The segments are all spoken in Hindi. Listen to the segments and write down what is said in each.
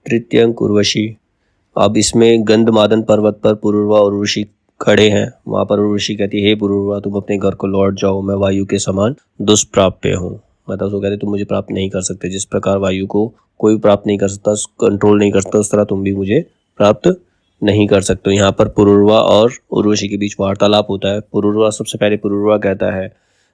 तृतीयंक उर्वशी। अब इसमें गंधमादन पर्वत पर पुरूरवा और उर्वशी खड़े हैं। वहां पर उर्वशी कहती है, हे पुरूरवा, तुम अपने घर को लौट जाओ, मैं वायु के समान दुष्प्राप्य हूँ। मतलब उसको कहते तुम मुझे प्राप्त नहीं कर सकते, जिस प्रकार वायु को कोई प्राप्त नहीं कर सकता, कंट्रोल नहीं कर सकता, उस तरह तुम भी मुझे प्राप्त नहीं कर सकते। यहाँ पर पुरूरवा और उर्वशी के बीच वार्तालाप होता है। पुरूरवा सबसे पहले पुरूरवा कहता है,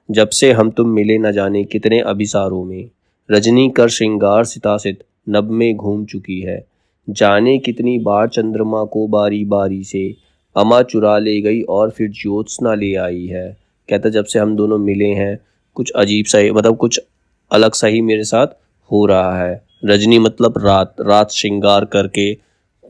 जब से हम तुम मिले न जाने कितने अभिसारों में, रजनी कर श्रृंगार सितासित नभ में घूम चुकी है, जाने कितनी बार चंद्रमा को बारी बारी से अमा चुरा ले गई और फिर ज्योत्सना ले आई है। कहता जब से हम दोनों मिले हैं कुछ अजीब सा ही, मतलब कुछ अलग सा ही मेरे साथ हो रहा है। रजनी मतलब रात, रात श्रृंगार करके,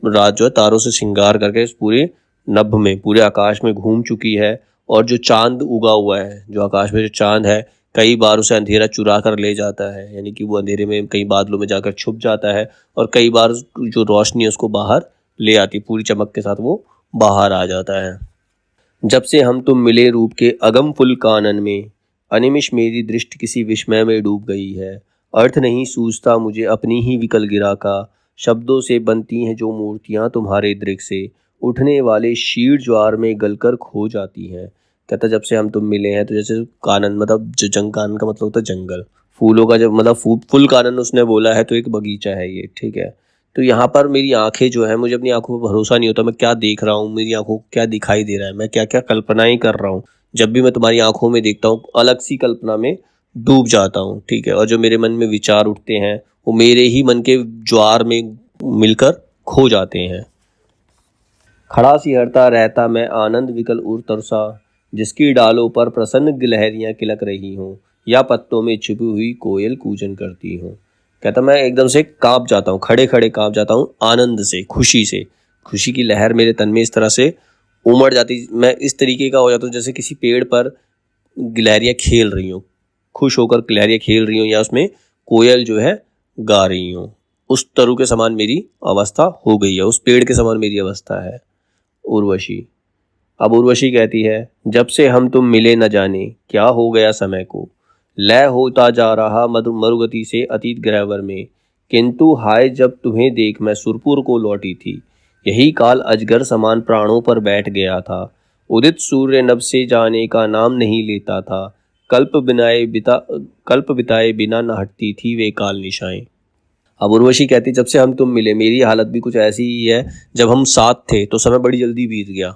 रात जो है तारों से श्रृंगार करके इस पूरे नभ में, पूरे आकाश में घूम चुकी है। और जो चांद उगा हुआ है, जो आकाश में जो चांद है, कई बार उसे अंधेरा चुरा कर ले जाता है, यानी कि वो अंधेरे में कई बादलों में जाकर छुप जाता है और कई बार जो रोशनी है उसको बाहर ले आती, पूरी चमक के साथ वो बाहर आ जाता है। जब से हम तुम मिले रूप के अगम फुल कानन में, अनिमिष मेरी दृष्टि किसी विस्मय में डूब गई है। अर्थ नहीं सूझता मुझे अपनी ही विकल गिरा का, शब्दों से बनती हैं जो मूर्तियां तुम्हारे दृक से, उठने वाले शीर ज्वार में गलकर खो जाती हैं। कहता जब से हम तुम मिले हैं, तो जैसे कानन मतलब जो कानन का मतलब होता है जंगल, फूलों का जब मतलब फुल कानन उसने बोला है तो एक बगीचा है ये, ठीक है। तो यहाँ पर मेरी आंखें जो है, मुझे अपनी आंखों पर भरोसा नहीं होता, मैं क्या देख रहा हूँ, मेरी आंखों को क्या दिखाई दे रहा है, मैं क्या क्या कल्पनाएं कर रहा हूँ। जब भी मैं तुम्हारी आंखों में देखता हूँ अलग सी कल्पना में डूब जाता हूँ, ठीक है। और जो मेरे मन में विचार उठते हैं वो मेरे ही मन के ज्वार में मिलकर खो जाते हैं। खड़ा सिहरता रहता मैं आनंद विकल उर तरसा, जिसकी डालों पर प्रसन्न गिलहरियां किलक रही हों, या पत्तों में छुपी हुई कोयल कूजन करती हों। कहता मैं एकदम से कांप जाता हूँ, खड़े खड़े कांप जाता हूँ आनंद से, खुशी से। खुशी की लहर मेरे तन में इस तरह से उमड़ जाती, मैं इस तरीके का हो जाता हूँ जैसे किसी पेड़ पर गिलहरियां खेल रही हों, खुश होकर गिलहरियां खेल रही हों, या उसमें कोयल जो है गा रही हों। उस तरु के समान मेरी अवस्था हो गई है, उस पेड़ के समान मेरी अवस्था है। उर्वशी। अब उर्वशी कहती है, जब से हम तुम मिले न जाने क्या हो गया समय को, लय होता जा रहा मरुगति से अतीत ग्रहवर में, किंतु हाय जब तुम्हें देख मैं सुरपुर को लौटी थी, यही काल अजगर समान प्राणों पर बैठ गया था, उदित सूर्य नभ से जाने का नाम नहीं लेता था, कल्प बिताए बिना न हटती थी वे काल निशाएं। अब उर्वशी कहती जब से हम तुम मिले, मेरी हालत भी कुछ ऐसी ही है। जब हम साथ थे तो समय बड़ी जल्दी बीत गया,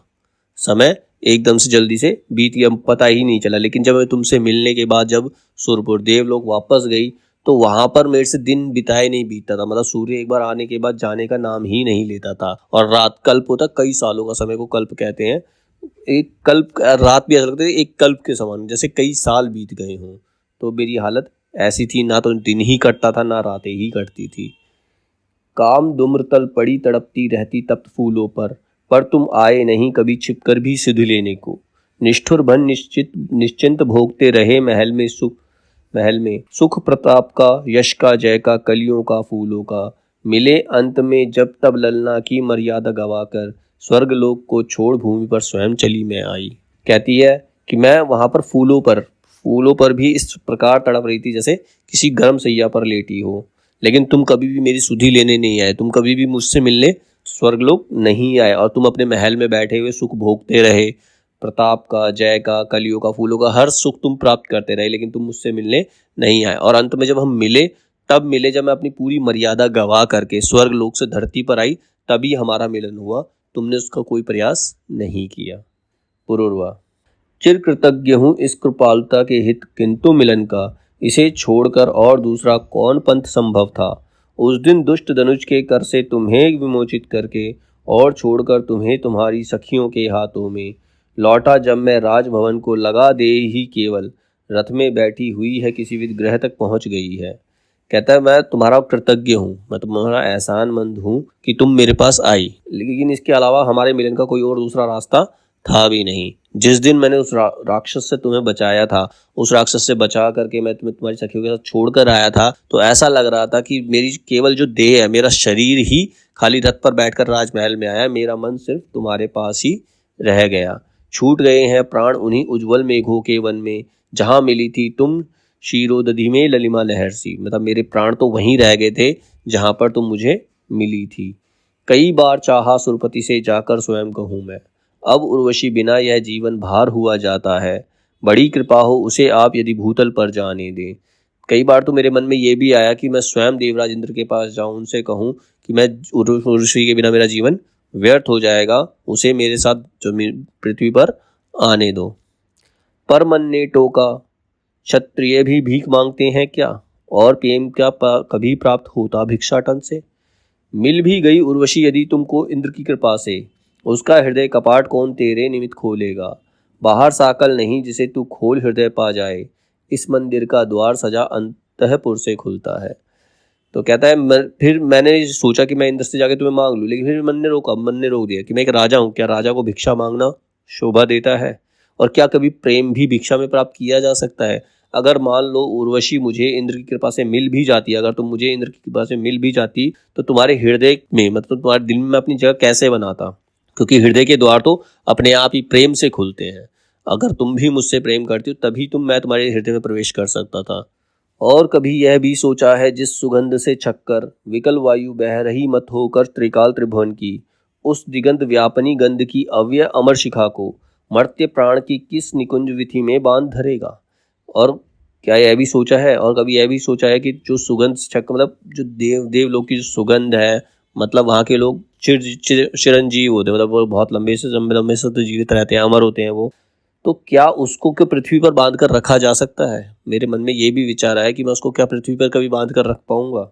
समय एकदम से जल्दी से बीत गया, पता ही नहीं चला। लेकिन जब मैं तुमसे मिलने के बाद जब सुरपुर देवलोक वापस गई तो वहां पर मेरे से दिन बिताए नहीं बीतता था, मतलब सूर्य एक बार आने के बाद जाने का नाम ही नहीं लेता था। और रात कल्प होता, कई सालों का समय को कल्प कहते हैं। एक कल्प, रात भी ऐसा लगता है एक कल्प के समान, जैसे कई साल बीत गए हों। तो मेरी हालत ऐसी थी, ना तो दिन ही कटता था ना रातें ही कटती थी। काम धूम्र तल पड़ी तड़पती रहती तप्त फूलों पर तुम आए नहीं कभी छिपकर भी सिद्ध लेने को, निष्ठुर बन निश्चिंत भोगते रहे महल में सुख प्रताप का, यश का, जय का, कलियों का, फूलों का। मिले अंत में जब तब ललना की मर्यादा गवाकर, स्वर्ग लोक को छोड़ भूमि पर स्वयं चली मैं आई। कहती है कि मैं वहां पर फूलों पर भी इस प्रकार तड़प रही थी जैसे किसी गर्म सैया पर लेटी हो, लेकिन तुम कभी भी मेरी सुधि लेने नहीं आए, तुम कभी भी मुझसे मिलने स्वर्गलोक नहीं आए, और तुम अपने महल में बैठे हुए सुख भोगते रहे, प्रताप का, जय का, कलियों का, फूलों का, हर सुख तुम प्राप्त करते रहे, लेकिन तुम मुझसे मिलने नहीं आए। और अंत में जब हम मिले तब मिले जब मैं अपनी पूरी मर्यादा गवा करके स्वर्गलोक से धरती पर आई, तभी हमारा मिलन हुआ, तुमने उसका कोई प्रयास नहीं किया। पुरूरवा। चिर कृतज्ञ हूँ इस कृपालुता के हित, किंतु मिलन का इसे छोड़कर और दूसरा कौन पंथ संभव था। उस दिन दुष्ट धनुष के कर से तुम्हें विमोचित करके और छोड़कर तुम्हें तुम्हारी सखियों के हाथों में लौटा, जब मैं राजभवन को लगा दे ही केवल रथ में बैठी हुई है किसी विद ग्रह तक पहुंच गई है। कहता है मैं तुम्हारा कृतज्ञ हूँ, मैं तुम्हारा एहसानमंद हूँ कि तुम मेरे पास आई, लेकिन इसके अलावा हमारे मिलन का कोई और दूसरा रास्ता था भी नहीं। जिस दिन मैंने उस राक्षस से तुम्हें बचाया था, उस राक्षस से बचा करके मैं तुम्हें तुम्हारी सखियों के साथ छोड़कर आया था, तो ऐसा लग रहा था कि मेरी केवल जो देह है, मेरा शरीर ही खाली रथ पर बैठकर राजमहल में आया, मेरा मन सिर्फ तुम्हारे पास ही रह गया। छूट गए हैं प्राण उन्हीं उज्ज्वल मेघों के वन में, जहां मिली थी तुम क्षीरोदधि में ललिमा लहर सी। मतलब मेरे प्राण तो वहीं रह गए थे जहां पर तुम मुझे मिली थी। कई बार चाहा सुरपति से जाकर स्वयं कहूँ मैं, अब उर्वशी बिना यह जीवन भार हुआ जाता है। बड़ी कृपा हो उसे आप यदि भूतल पर जाने दें। कई बार तो मेरे मन में ये भी आया कि मैं स्वयं देवराज इंद्र के पास जाऊं, उनसे कहूं कि मैं उर्वशी के बिना मेरा जीवन व्यर्थ हो जाएगा, उसे मेरे साथ पृथ्वी पर आने दो। पर मन ने टोका, क्षत्रिय भी भीख मांगते हैं क्या, और प्रेम क्या कभी प्राप्त होता भिक्षाटन से। मिल भी गई उर्वशी यदि तुमको इंद्र की कृपा से, उसका हृदय कपाट कौन तेरे निमित्त खोलेगा। बाहर साकल नहीं जिसे तू खोल हृदय पा जाए, इस मंदिर का द्वार सजा अंतःपुर से खुलता है। तो कहता है फिर मैंने सोचा कि मैं इंद्र से जाके तुम्हें मांग लूं, लेकिन फिर मन ने रोक दिया कि मैं एक राजा हूं, क्या राजा को भिक्षा मांगना शोभा देता है, और क्या कभी प्रेम भी भिक्षा में प्राप्त किया जा सकता है। अगर मान लो उर्वशी मुझे इंद्र की कृपा से मिल भी जाती, अगर तुम मुझे इंद्र की कृपा से मिल भी जाती, तो तुम्हारे हृदय में मतलब तुम्हारे दिल में मैं अपनी जगह कैसे बनाता, क्योंकि हृदय के द्वार तो अपने आप ही प्रेम से खुलते हैं। अगर तुम भी मुझसे प्रेम करती हो तभी मैं तुम्हारे हृदय में प्रवेश कर सकता था। और कभी यह भी सोचा है जिस सुगंध से छक्कर विकल वायु बह रही मत होकर त्रिकाल त्रिभुवन की, उस दिगंत व्यापनी गंध की अव्यय अमर शिखा को मर्त्य प्राण की किस निकुंज विधि में बांध धरेगा। और क्या यह भी सोचा है, और कभी यह भी सोचा है कि जो सुगंध छक्कर मतलब जो देवलोक की जो सुगंध है, मतलब वहाँ के लोग चिरंजीव होते हैं, मतलब वो बहुत लंबे से तो जीवित रहते हैं, अमर होते हैं वो, तो क्या उसको क्या पृथ्वी पर बांध कर रखा जा सकता है। मेरे मन में ये भी विचार आया कि मैं उसको क्या पृथ्वी पर कभी बांध कर रख पाऊंगा।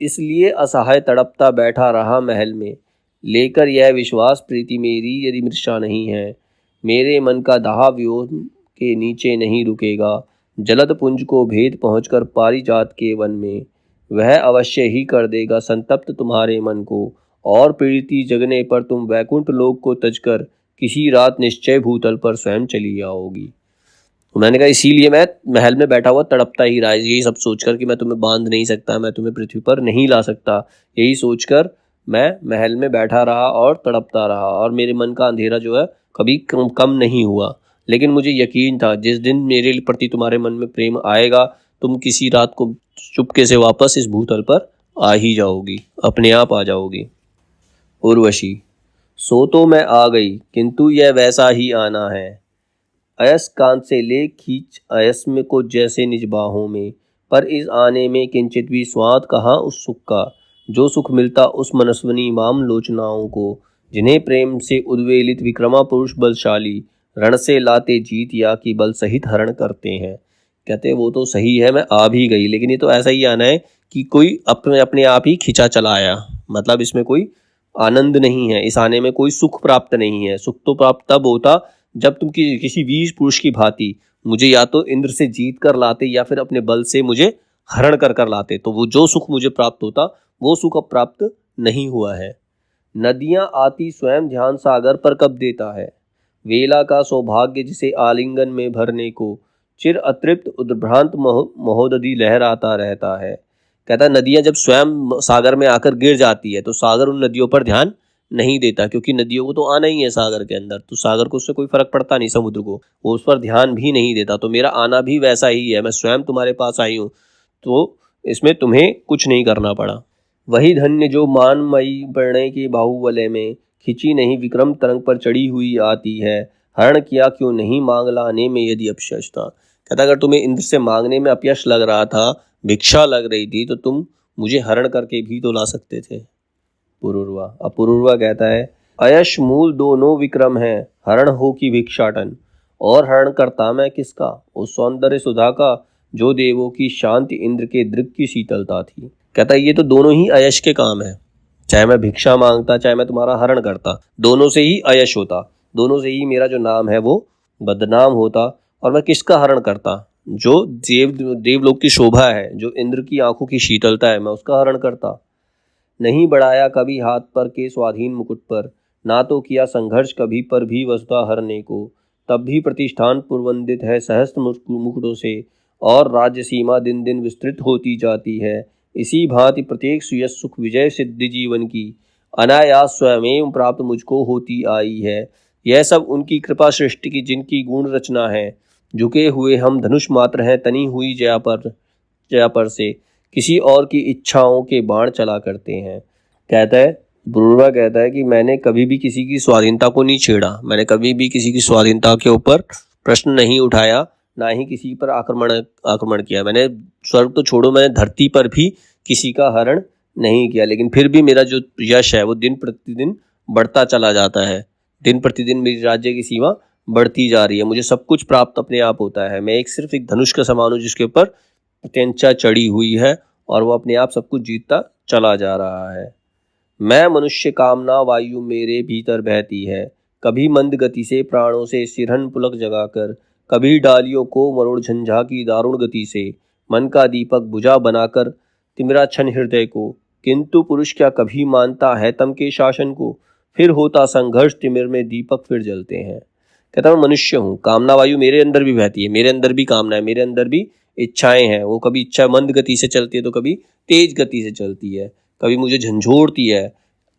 इसलिए असहाय तड़पता बैठा रहा महल में, लेकर यह विश्वास प्रीति मेरी यदि मृषा नहीं है, मेरे मन का दाह व्योम के नीचे नहीं रुकेगा। जलद पुंज को भेद पहुंचकर पारिजात के वन में, वह अवश्य ही कर देगा संतप्त तुम्हारे मन को, और पीड़िती जगने पर तुम वैकुंठ लोक को तजकर किसी रात निश्चय भूतल पर स्वयं चली आओगी। तो मैंने कहा इसीलिए मैं महल में बैठा हुआ तड़पता ही रहा, यही सब सोचकर कि मैं तुम्हें बांध नहीं सकता, मैं तुम्हें पृथ्वी पर नहीं ला सकता, यही सोचकर मैं महल में बैठा रहा और तड़पता रहा, और मेरे मन का अंधेरा जो है कभी कम नहीं हुआ। लेकिन मुझे यकीन था जिस दिन मेरे प्रति तुम्हारे मन में प्रेम आएगा, तुम किसी रात को चुपके से वापस इस भूतल पर आ ही जाओगी, अपने आप आ जाओगी। उर्वशी, सो तो मैं आ गई, किंतु यह वैसा ही आना है। अयस कांत से ले खींच अयस्म को जैसे निज बाहों में, पर इस आने में किंचित भी स्वाद कहाँ उस सुख का, जो सुख मिलता उस मनस्वनी माम लोचनाओं को, जिन्हें प्रेम से उद्वेलित विक्रमा पुरुष बलशाली रण से लाते जीत या कि बल सहित हरण करते हैं। कहते वो तो सही है, मैं आ भी गई, लेकिन ये तो ऐसा ही आना है कि कोई अपने अपने आप ही खिंचा चला आया, मतलब इसमें कोई आनंद नहीं है, इस आने में कोई सुख प्राप्त नहीं है। सुख तो प्राप्त तब होता जब तुम किसी वीर पुरुष की भांति मुझे या तो इंद्र से जीत कर लाते या फिर अपने बल से मुझे हरण कर कर लाते, तो वो जो सुख मुझे प्राप्त होता वो सुख अब प्राप्त नहीं हुआ है। नदियां आती स्वयं ध्यान सागर पर कब देता है, वेला का सौभाग्य जिसे आलिंगन में भरने को, चिर अतृप्त उद्भ्रांत महोदधि लहराता रहता है। कहता है नदियां जब स्वयं सागर में आकर गिर जाती है तो सागर उन नदियों पर ध्यान नहीं देता, क्योंकि नदियों को तो आना ही है सागर के अंदर, तो सागर को उससे कोई फर्क पड़ता नहीं, समुद्र को वो उस पर ध्यान भी नहीं देता। तो मेरा आना भी वैसा ही है, मैं स्वयं तुम्हारे पास आई हूँ, तो इसमें तुम्हें कुछ नहीं करना पड़ा। वही धन्य जो मानमयी प्रणय के बाहुवलय में खिंची नहीं विक्रम तरंग पर चढ़ी हुई आती है, हरण किया क्यों नहीं मांग लाने में यदि अपयश था। कहता अगर तुम्हें इंद्र से मांगने में अपयश लग रहा था, भिक्षा लग रही थी, तो तुम मुझे हरण करके भी तो ला सकते थे। पुरुरवा, अब पुरुरवा कहता है अयश मूल दोनों विक्रम है, हरण हो की भिक्षाटन, और हरण करता मैं किसका, उस सौंदर्य सुधा का जो देवों की शांति इंद्र के दृग की शीतलता थी। कहता है ये तो दोनों ही अयश के काम है, चाहे मैं भिक्षा मांगता चाहे मैं तुम्हारा हरण करता, दोनों से ही अयश होता, दोनों से ही मेरा जो नाम है वो बदनाम होता। और मैं किसका हरण करता, जो देवलोक की शोभा है, जो इंद्र की आंखों की शीतलता है, मैं उसका हरण करता। नहीं बढ़ाया कभी हाथ पर के स्वाधीन मुकुट पर, ना तो किया संघर्ष कभी पर भी वसुधा हरने को, तब भी प्रतिष्ठान पुरवंदित है सहस्त्र मुकुटों से, और राज्य सीमा दिन दिन विस्तृत होती जाती है। इसी भांति प्रत्येक सुयश सुख विजय सिद्धि जीवन की अनायास स्वयं प्राप्त मुझको होती आई है। यह सब उनकी कृपा सृष्टि की जिनकी गुण रचना है। झुके हुए हम धनुष मात्र हैं, तनी हुई जया पर से किसी और की इच्छाओं के बाण चला करते हैं। कहता है, पुरूरवा कहता है कि मैंने कभी भी किसी की स्वाधीनता को नहीं छेड़ा, मैंने कभी भी किसी की स्वाधीनता के ऊपर प्रश्न नहीं उठाया, ना ही किसी पर आक्रमण किया। मैंने स्वर्ग तो छोड़ो, मैंने धरती पर भी किसी का हरण नहीं किया, लेकिन फिर भी मेरा जो यश है वो दिन प्रतिदिन बढ़ता चला जाता है। दिन प्रतिदिन मेरी राज्य की सीमा बढ़ती जा रही है, मुझे सब कुछ प्राप्त अपने आप होता है। मैं सिर्फ एक धनुष का समान हूँ जिसके ऊपर प्रत्यंचा चढ़ी हुई है और वो अपने आप सब कुछ जीतता चला जा रहा है। मैं मनुष्य कामना वायु मेरे भीतर बहती है, कभी मंद गति से प्राणों से सिरहन पुलक जगाकर, कभी डालियों को मरोड़ झंझा की दारुण गति से, मन का दीपक बुझा बनाकर तिमिरा छन हृदय को। किंतु पुरुष क्या कभी मानता है तम के शासन को, फिर होता संघर्ष तिमिर में दीपक फिर जलते हैं। कहता मैं मनुष्य हूँ, कामना वायु मेरे अंदर भी बहती है, मेरे अंदर भी कामना है, मेरे अंदर भी इच्छाएं हैं। वो कभी इच्छा मंद गति से चलती है तो कभी तेज गति से चलती है, कभी मुझे झंझोड़ती है,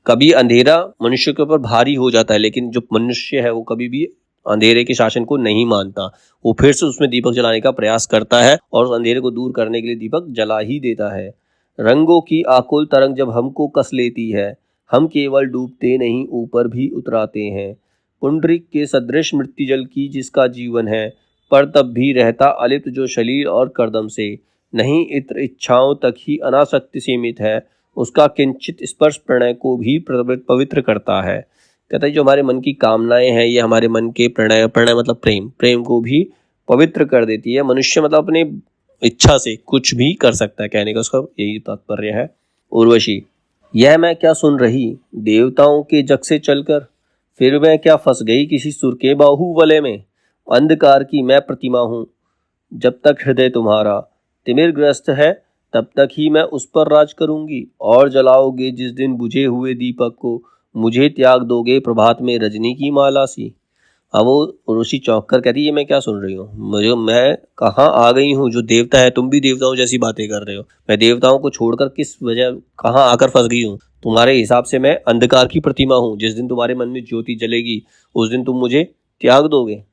कभी अंधेरा मनुष्य के ऊपर भारी हो जाता है, लेकिन जो मनुष्य है वो कभी भी अंधेरे के शासन को नहीं मानता, वो फिर से उसमें दीपक जलाने का प्रयास करता है और उस अंधेरे को दूर करने के लिए दीपक जला ही देता है। रंगों की आकुल तरंग जब हमको कस लेती है, हम केवल डूबते नहीं ऊपर भी उतराते हैं। पुंडरीक के सदृश मृत्यु जल की जिसका जीवन है, पर तब भी रहता अलिप्त जो शलील और करदम से, नहीं इत्र इच्छाओं तक ही अनासक्ति सीमित है, उसका किंचित स्पर्श प्रणय को भी पवित्र करता है। कहता है जो हमारे मन की कामनाएं हैं ये हमारे मन के प्रणय मतलब प्रेम को भी पवित्र कर देती है। मनुष्य मतलब अपने इच्छा से कुछ भी कर सकता है, कहने का उसका यही तात्पर्य है। उर्वशी, यह मैं क्या सुन रही देवताओं के जग से चलकर, फिर मैं क्या फंस गई किसी सुर के बाहुवलय में। अंधकार की मैं प्रतिमा हूँ, जब तक हृदय तुम्हारा तिमिरग्रस्त है तब तक ही मैं उस पर राज करूंगी, और जलाओगे जिस दिन बुझे हुए दीपक को, मुझे त्याग दोगे प्रभात में रजनी की माला सी। अब वो ऋषि चौंक कर कहती है, ये मैं क्या सुन रही हूँ, मैं कहाँ आ गई हूँ। जो देवता है, तुम भी देवताओं जैसी बातें कर रहे हो, मैं देवताओं को छोड़कर किस वजह कहाँ आकर फंस गई हूँ। तुम्हारे हिसाब से मैं अंधकार की प्रतिमा हूँ, जिस दिन तुम्हारे मन में ज्योति जलेगी उस दिन तुम मुझे त्याग दोगे।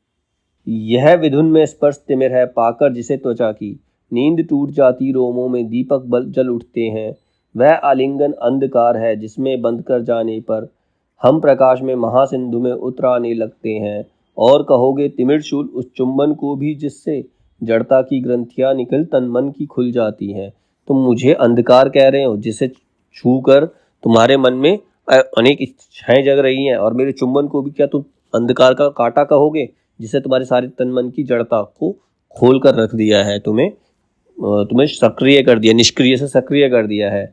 यह विधुन में स्पर्श तिमिर है पाकर जिसे त्वचा की, नींद टूट जाती रोमों में दीपक बल जल उठते हैं। वह आलिंगन अंधकार है जिसमें बंद कर जाने पर हम प्रकाश में महासिंधु में उतराने लगते हैं। और कहोगे तिमिरशूल उस चुंबन को भी जिससे जड़ता की ग्रंथियां निकल तन मन की खुल जाती हैं। तुम मुझे अंधकार कह रहे हो जिसे छू कर तुम्हारे मन में अनेक इच्छाएं जग रही हैं, और मेरे चुंबन को भी क्या तुम अंधकार का कांटा कहोगे जिसे तुम्हारे सारे तन मन की जड़ता को खोल कर रख दिया है, तुम्हें सक्रिय कर दिया, निष्क्रिय से सक्रिय कर दिया है।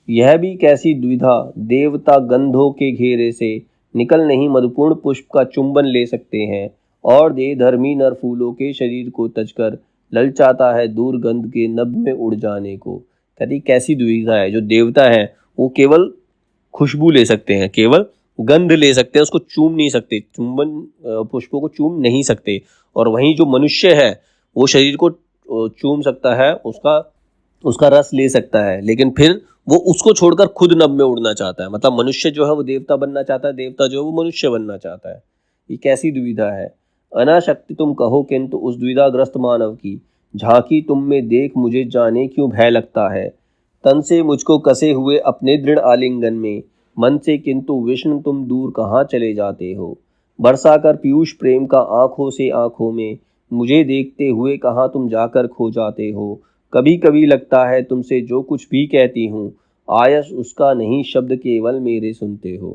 यह भी कैसी द्विधा, देवता गंधों के घेरे से निकल नहीं मधुपूर्ण पुष्प का चुंबन ले सकते हैं, और दे धर्मी नर फूलों के शरीर को तजकर ललचाता है दूर गंध के नभ में उड़ जाने को। कहती कैसी दुविधा है, जो देवता है वो केवल खुशबू ले सकते हैं, केवल गंध ले सकते हैं, उसको चूम नहीं सकते, चुंबन पुष्पों को चूम नहीं सकते। और वहीं जो मनुष्य है वो शरीर को चूम सकता है, उसका रस ले सकता है, लेकिन फिर वो उसको छोड़कर खुद नभ में उड़ना चाहता है। मतलब मनुष्य जो है वो देवता बनना चाहता है, देवता जो है वो मनुष्य बनना चाहता है। ये कैसी दुविधा है। अनाशक्ति तुम कहो किंतु उस द्विधाग्रस्त मानव की झांकी तुम में देख मुझे जाने क्यों भय लगता है। तन से मुझको कसे हुए अपने दृढ़ आलिंगन में, मन से किंतु विष्णु तुम दूर कहाँ चले जाते हो। बरसा कर पीयूष प्रेम का आंखों से आंखों में, मुझे देखते हुए कहाँ तुम जाकर खो जाते हो। कभी कभी लगता है तुमसे जो कुछ भी कहती हूँ, आयस उसका नहीं शब्द केवल मेरे सुनते हो।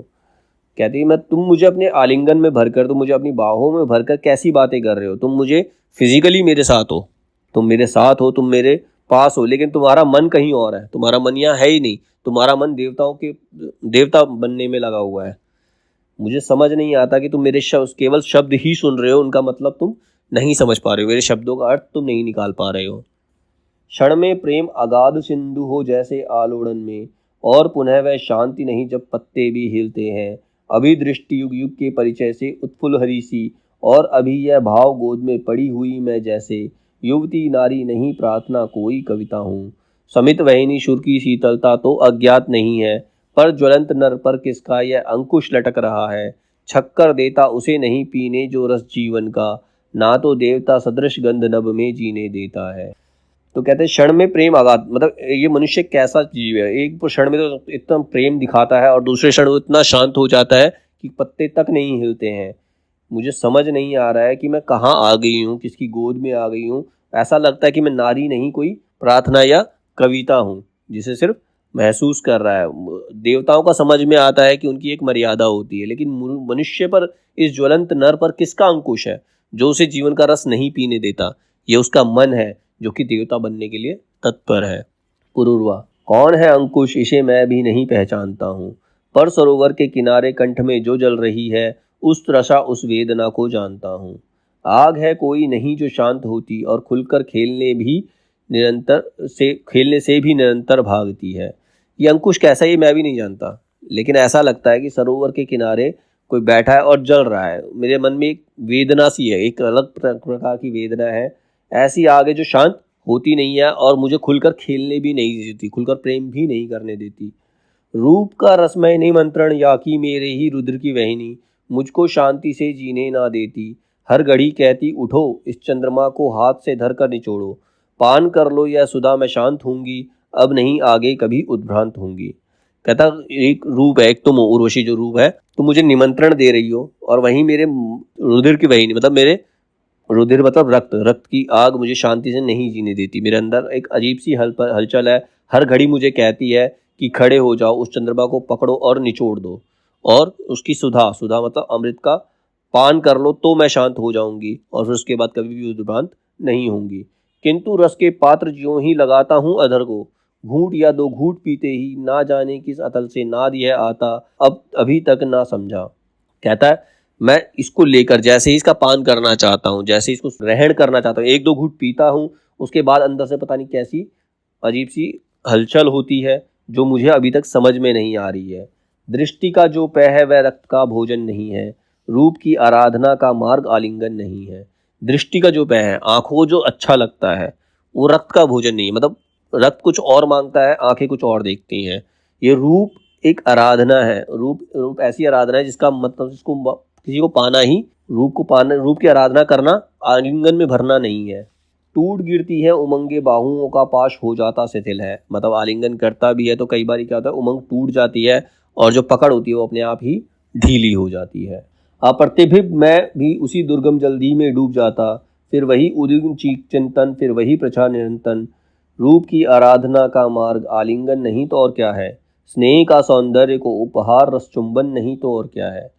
कहती मैं तुम मुझे अपने आलिंगन में भरकर, तुम मुझे अपनी बाहों में भरकर कैसी बातें कर रहे हो। तुम मुझे फिजिकली मेरे साथ हो, तुम मेरे साथ हो, तुम मेरे पास हो, लेकिन तुम्हारा मन कहीं और है, तुम्हारा मन यहाँ है ही नहीं। तुम्हारा मन देवता बनने में लगा हुआ है। मुझे समझ नहीं आता कि तुम मेरे केवल शब्द ही सुन रहे हो, उनका मतलब तुम नहीं समझ पा रहे हो, मेरे शब्दों का अर्थ तुम नहीं निकाल पा रहे हो। क्षण में प्रेम अगाध सिंधु हो जैसे आलोड़न में, और पुनः वह शांति नहीं जब पत्ते भी हिलते हैं। अभी दृष्टि युग युग के परिचय से उत्फुल्ल हरी सी, और अभी यह भाव गोद में पड़ी हुई मैं जैसे युवती नारी नहीं प्रार्थना कोई कविता हूँ। समित वहिनी शुर की शीतलता तो अज्ञात नहीं है, पर ज्वलंत नर पर किसका यह अंकुश लटक रहा है। छक्कर देता उसे नहीं पीने जो रस जीवन का, ना तो देवता सदृश गंध नभ में जीने देता है। तो कहते हैं क्षण में प्रेम आघात, मतलब ये मनुष्य कैसा जीव है, एक क्षण में तो इतना प्रेम दिखाता है और दूसरे क्षण वो इतना शांत हो जाता है कि पत्ते तक नहीं हिलते हैं। मुझे समझ नहीं आ रहा है कि मैं कहाँ आ गई हूँ, किसकी गोद में आ गई हूँ। ऐसा लगता है कि मैं नारी नहीं, कोई प्रार्थना या कविता हूँ जिसे सिर्फ महसूस कर रहा है। देवताओं का समझ में आता है कि उनकी एक मर्यादा होती है, लेकिन मनुष्य पर, इस ज्वलंत नर पर किसका अंकुश है जो उसे जीवन का रस नहीं पीने देता? ये उसका मन है जो कि देवता बनने के लिए तत्पर है। पुरुरवा, कौन है अंकुश, इसे मैं भी नहीं पहचानता हूँ, पर सरोवर के किनारे कंठ में जो जल रही है उस त्रषा उस वेदना को जानता हूँ। आग है कोई नहीं जो शांत होती और खुलकर खेलने से भी निरंतर भागती है। ये अंकुश कैसा है ये मैं भी नहीं जानता, लेकिन ऐसा लगता है कि सरोवर के किनारे कोई बैठा है और जल रहा है। मेरे मन में एक वेदना सी है, एक अलग प्रकार की वेदना है। ऐसी आग है जो शांत होती नहीं है और मुझे खुलकर खेलने भी नहीं देती, खुलकर प्रेम भी नहीं करने देती। रूप का रसमय निमंत्रण या कि मेरे ही रुद्र की वहनी मुझको शांति से जीने ना देती। हर घड़ी कहती उठो इस चंद्रमा को हाथ से धर कर निचोड़ो, पान कर लो यह सुधा मैं शांत होंगी, अब नहीं आगे कभी उद्भ्रांत होंगी। कहता एक रूप है, एक तुम उर्वशी जो रूप है, तुम मुझे निमंत्रण दे रही हो और वहीं मेरे रुधिर की वहनी, मतलब मेरे रुधिर मतलब रक्त, रक्त की आग मुझे शांति से नहीं जीने देती। मेरे अंदर एक अजीब सी हलचल है। हर घड़ी मुझे कहती है कि खड़े हो जाओ, उस चंद्रमा को पकड़ो और निचोड़ दो और उसकी सुधा, सुधा मतलब अमृत का पान कर लो तो मैं शांत हो जाऊंगी और फिर उसके बाद कभी भी उद्भ्रांत नहीं होंगी। किंतु रस के पात्र ज्यों ही लगाता हूँ अधर को, घूंट या दो घूंट पीते ही ना जाने किस अतल से नाद यह आता, अब अभी तक ना समझा। कहता है मैं इसको लेकर जैसे ही इसका पान करना चाहता हूँ, जैसे इसको ग्रहण करना चाहता हूँ, एक दो घूंट पीता हूँ, उसके बाद अंदर से पता नहीं कैसी अजीब सी हलचल होती है जो मुझे अभी तक समझ में नहीं आ रही है। दृष्टि का जो पेय है वह रक्त का भोजन नहीं है, रूप की आराधना का मार्ग आलिंगन नहीं है। दृष्टि का जो पेय है, आंखों को जो अच्छा लगता है, वो रक्त का भोजन नहीं है। मतलब रक्त कुछ और मांगता है, आंखें कुछ और देखती हैं। ये रूप एक आराधना है, रूप रूप ऐसी आराधना है जिसका मतलब जिसको किसी को पाना ही, रूप को पाना, रूप की आराधना करना आलिंगन में भरना नहीं है। टूट गिरती है उमंगे बाहुओं का पाश हो जाता शिथिल है, मतलब आलिंगन करता भी है तो कई बार क्या होता है उमंग टूट जाती है और जो पकड़ होती है वो अपने आप ही ढीली हो जाती है। अप्रतिभिब मैं भी उसी दुर्गम जल्दी में डूब जाता, फिर वही उदिम चीक चिंतन, फिर वही प्रचा निरंतन। रूप की आराधना का मार्ग आलिंगन नहीं तो और क्या है, स्नेह का सौंदर्य को उपहार रस चुंबन नहीं तो और क्या है।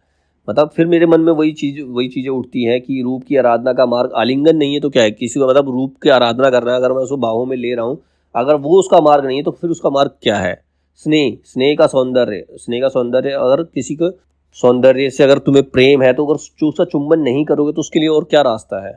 मतलब फिर मेरे मन में वही चीज़ें उठती हैं कि रूप की आराधना का मार्ग आलिंगन नहीं है तो क्या है, किसी को मतलब रूप की आराधना करना है, अगर मैं उसको बाहों में ले रहा हूँ, अगर वो उसका मार्ग नहीं है तो फिर उसका मार्ग क्या है? स्नेह, स्नेह का सौंदर्य, स्नेह का सौंदर्य, अगर किसी को सौंदर्य से अगर तुम्हें प्रेम है तो अगर उसका चुंबन नहीं करोगे तो उसके लिए और क्या रास्ता है,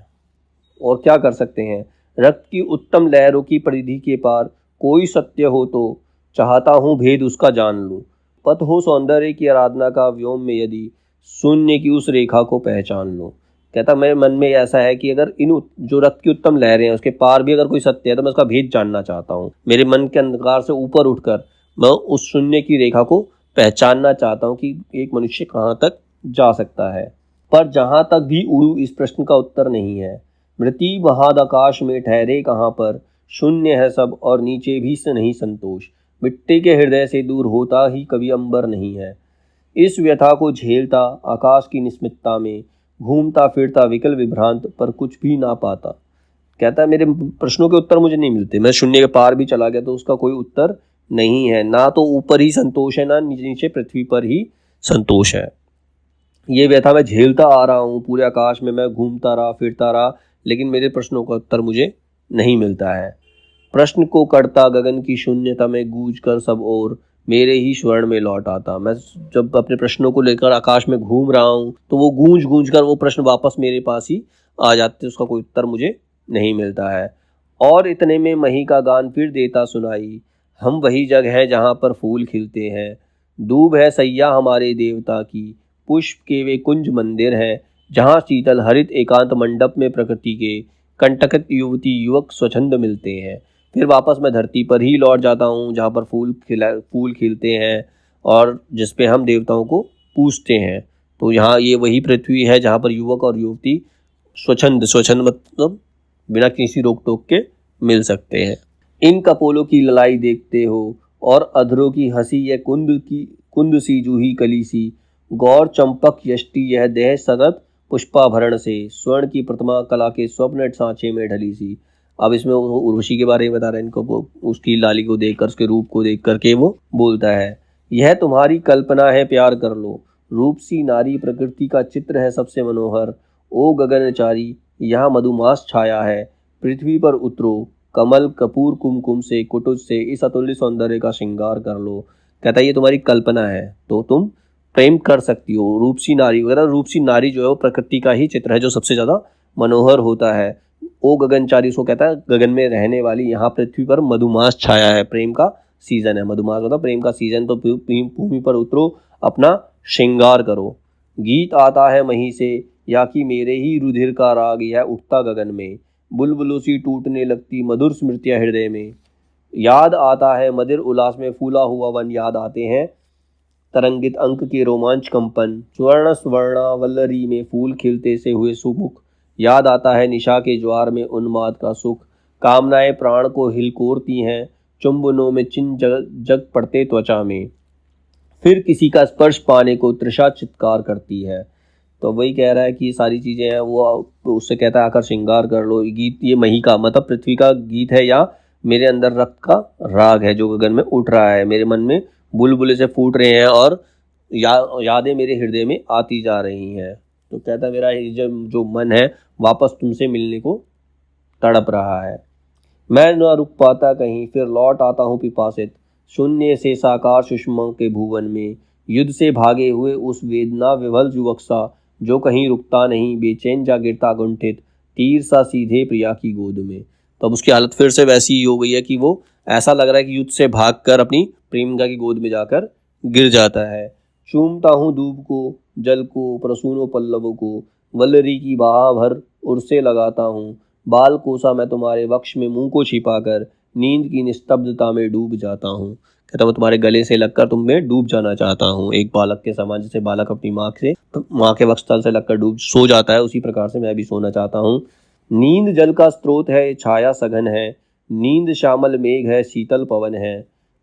और क्या कर सकते हैं? रक्त की उत्तम लहरों की परिधि के पार कोई सत्य हो तो चाहता हूँ भेद उसका जान लूँ। पथ हो सौंदर्य की आराधना का व्योम में यदि शून्य की उस रेखा को पहचान लो। कहता मेरे मन में ऐसा है कि अगर इन जो रक्त की उत्तम लहरें हैं उसके पार भी अगर कोई सत्य है तो मैं उसका भेद जानना चाहता हूँ। मेरे मन के अंधकार से ऊपर उठकर मैं उस शून्य की रेखा को पहचानना चाहता हूँ कि एक मनुष्य कहाँ तक जा सकता है। पर जहाँ तक भी उड़ू इस प्रश्न का उत्तर नहीं है। मृति महाद आकाश में ठहरे कहाँ पर, शून्य है सब और नीचे भी से नहीं संतोष। मिट्टी के हृदय से दूर होता ही कभी अंबर नहीं है। इस व्यथा को झेलता आकाश की निस्मितता में घूमता फिरता विकल विभ्रांत पर कुछ भी ना पाता। कहता है मेरे प्रश्नों के उत्तर मुझे नहीं मिलते, मैं शून्य के पार भी चला गया तो उसका कोई उत्तर नहीं है। ना तो ऊपर ही संतोष है, ना नीचे पृथ्वी पर ही संतोष है। ये व्यथा मैं झेलता आ रहा हूँ, पूरे आकाश में मैं घूमता रहा फिरता रहा, लेकिन मेरे प्रश्नों का उत्तर मुझे नहीं मिलता है। प्रश्न को करता गगन की शून्यता में गूंज कर सब और मेरे ही स्वर्ण में लौट आता। मैं जब अपने प्रश्नों को लेकर आकाश में घूम रहा हूँ तो वो गूंज गूंज कर वो प्रश्न वापस मेरे पास ही आ जाते, उसका कोई उत्तर मुझे नहीं मिलता है। और इतने में मही का गान फिर देता सुनाई, हम वही जग है जहाँ पर फूल खिलते हैं, दूब है सैया हमारे देवता की, पुष्प के वे कुंज मंदिर हैं, जहाँ शीतल हरित एकांत मंडप में प्रकृति के कंटकित युवती युवक स्वच्छंद मिलते हैं। फिर वापस मैं धरती पर ही लौट जाता हूँ जहाँ पर फूल खिलते हैं और जिस पे हम देवताओं को पूजते हैं। तो यहाँ ये वही पृथ्वी है जहाँ पर युवक और युवती स्वच्छंद, स्वच्छंद मतलब बिना किसी रोक टोक के मिल सकते हैं। इन कपोलों की ललाई देखते हो और अधरों की हंसी, यह कुंद सी जूही कली सी, गौर चंपक यष्टि यह देह सतत पुष्पाभरण से, स्वर्ण की प्रतिमा कला के स्वप्न सांचे में ढली सी। अब इसमें वो उर्वशी के बारे में बता रहा है इनको, वो उसकी लाली को देखकर, उसके रूप को देख करके वो बोलता है, यह तुम्हारी कल्पना है प्यार कर लो, रूप सी नारी प्रकृति का चित्र है सबसे मनोहर। ओ गगनचारी यहाँ मधुमास छाया है, पृथ्वी पर उतरो, कमल कपूर कुमकुम से कुटुज से इस अतुल्य सौंदर्य का श्रृंगार कर लो। कहता है ये तुम्हारी कल्पना है तो तुम प्रेम कर सकती हो। रूपसी नारी वगैरह, रूपसी नारी जो है वो प्रकृति का ही चित्र है जो सबसे ज्यादा मनोहर होता है। ओ गगनचारी, उसको कहता है गगन में रहने वाली, यहाँ पृथ्वी पर मधुमास छाया है, प्रेम का सीजन है, मधुमास मतलब प्रेम का सीजन, तो भूमि पर उतरो, अपना श्रृंगार करो। गीत आता है मही से या कि मेरे ही रुधिर का राग यह उठता गगन में, बुलबुलों सी टूटने लगती मधुर स्मृतियां हृदय में। याद आता है मदिर उल्लास में फूला हुआ वन, याद आते हैं तरंगित अंक के रोमांच कंपन, स्वर्ण स्वर्णावल्लरी में फूल खिलते से हुए सुमुख, याद आता है निशा के ज्वार में उन्माद का सुख, कामनाएं प्राण को हिलकोरती हैं, चुंबनों में चिन्ह जग पड़ते त्वचा में, फिर किसी का स्पर्श पाने को तृषा चित्कार करती है। तो वही कह रहा है कि ये सारी चीजें हैं, वो उससे कहता है आकर श्रृंगार कर लो। गीत ये मही का मतलब पृथ्वी का गीत है, या मेरे अंदर रक्त का राग है जो गगन में उठ रहा है, मेरे मन में बुलबुले से फूट रहे हैं और यादें मेरे हृदय में आती जा रही हैं। तो कहता है मेरा जो मन है वापस तुमसे मिलने को तड़प रहा है। मैं न रुक पाता कहीं, फिर लौट आता हूँ पिपासित, शून्य से साकार सुषमा के भुवन में, युद्ध से भागे हुए उस वेदना विवल युवक सा, जो कहीं रुकता नहीं, बेचैन जा गिरता गुंठित, तीर सा सीधे प्रिया की गोद में। तो अब उसकी हालत फिर से वैसी ही हो गई है कि वो ऐसा लग रहा है कि युद्ध से भागकर अपनी प्रेमिका की गोद में जाकर गिर जाता है। चूमता हूँ दूब को, जल को, प्रसूनो पल्लवों को, वल्लरी की बाह भर उर्से लगाता हूँ, बाल कोसा मैं तुम्हारे वक्ष में मुंह को छिपाकर, नींद की निस्तब्धता में डूब जाता हूँ। कहता मैं तुम्हारे गले से लगकर तुम में डूब जाना चाहता हूँ, एक बालक के समान, जैसे बालक अपनी माँ के वक्षस्थल से लगकर डूब सो जाता है, उसी प्रकार से मैं भी सोना चाहता हूँ। नींद जल का स्रोत है, छाया सघन है, नींद श्यामल मेघ है, शीतल पवन है,